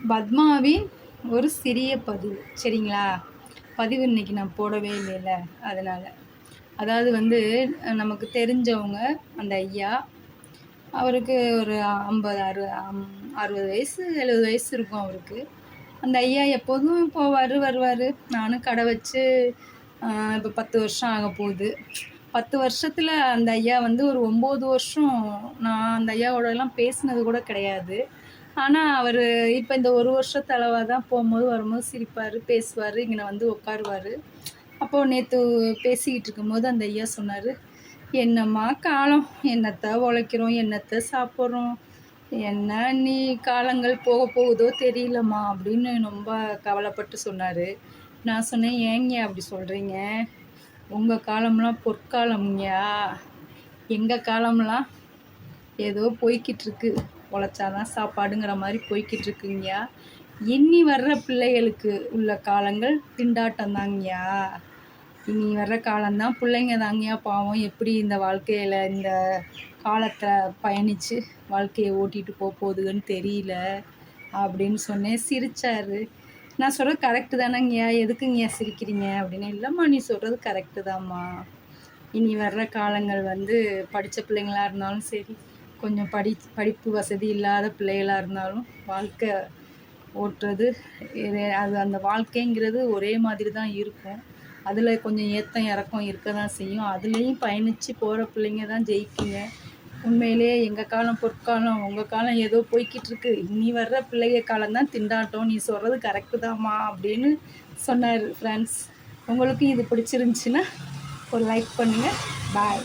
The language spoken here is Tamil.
பத்மாவின் ஒரு சிறிய பதிவு, சரிங்களா? பதிவு இன்னைக்கு நான் போடவே இல்லைல்ல, அதனால். அதாவது வந்து நமக்கு தெரிஞ்சவங்க அந்த ஐயா, அவருக்கு ஒரு 50 60 வயசு 70 வயசு இருக்கும் அவருக்கு. அந்த ஐயா எப்போதும் போவார் வருவார். நானும் கடை வச்சு இப்போ 10 வருஷம் ஆக போகுது. 10 வருஷத்தில் அந்த ஐயா வந்து ஒரு 9 வருஷம் நான் அந்த ஐயாவோடலாம் பேசினது கூட கிடையாது. ஆனால் அவர் இப்போ இந்த ஒரு வருஷத்தளவாக தான் போகும்போது வரும்போது சிரிப்பார், பேசுவார், இங்கே வந்து உட்காருவார். அப்போது நேற்று பேசிக்கிட்டு இருக்கும்போது அந்த ஐயா சொன்னார், என்னம்மா காலம், என்னத்தை உழைக்கிறோம், என்னத்தை சாப்பிட்றோம், என்ன நீ காலங்கள் போக போகுதோ தெரியலம்மா அப்படின்னு ரொம்ப கவலைப்பட்டு சொன்னார். நான் சொன்னேன், ஏங்க அப்படி சொல்கிறீங்க? உங்கள் காலம்லாம் பொற்காலம்யா, எங்கள் காலம்லாம் ஏதோ போய்கிட்டு இருக்கு, உழைச்சாதான் சாப்பாடுங்கிற மாதிரி போய்கிட்டு இருக்குங்கய்யா. இனி வர்ற பிள்ளைகளுக்கு உள்ள காலங்கள் திண்டாட்டம் தாங்கய்யா. இனி வர்ற காலம்தான் பிள்ளைங்க தாங்கய்யா பாவம், எப்படி இந்த வாழ்க்கையில் இந்த காலத்தை பயணித்து வாழ்க்கையை ஓட்டிகிட்டு போகுதுன்னு தெரியல அப்படின்னு சொன்னேன். சிரித்தார். நான் சொல்கிறது கரெக்டு தானேங்கய்யா, எதுக்குங்கய்யா சிரிக்கிறீங்க அப்படின்னு. இல்லைம்மா, நீ சொல்கிறது கரெக்டு தான்ம்மா. இனி வர்ற காலங்கள் வந்து படித்த பிள்ளைங்களாக இருந்தாலும் சரி, கொஞ்சம் படிப்பு வசதி இல்லாத பிள்ளைகளாக இருந்தாலும் வாழ்க்கை ஓட்டுறது அது அந்த வாழ்க்கைங்கிறது ஒரே மாதிரி தான் இருக்கும். அதில் கொஞ்சம் ஏற்றம் இறக்கம் இருக்க தான் செய்யும். அதுலேயும் பயணித்து போகிற பிள்ளைங்க தான் ஜெயிக்குங்க. உண்மையிலேயே எங்கள் காலம் பொற்காலம், உங்கள் காலம் ஏதோ போய்கிட்டு இருக்கு, இனி வர்ற பிள்ளைங்க காலம்தான் திண்டாட்டம், நீ சொல்கிறது கரெக்டு தான்மா அப்படின்னு சொன்னார். ஃப்ரெண்ட்ஸ், உங்களுக்கும் இது பிடிச்சிருந்துச்சின்னா ஒரு லைக் பண்ணுங்கள். பாய்.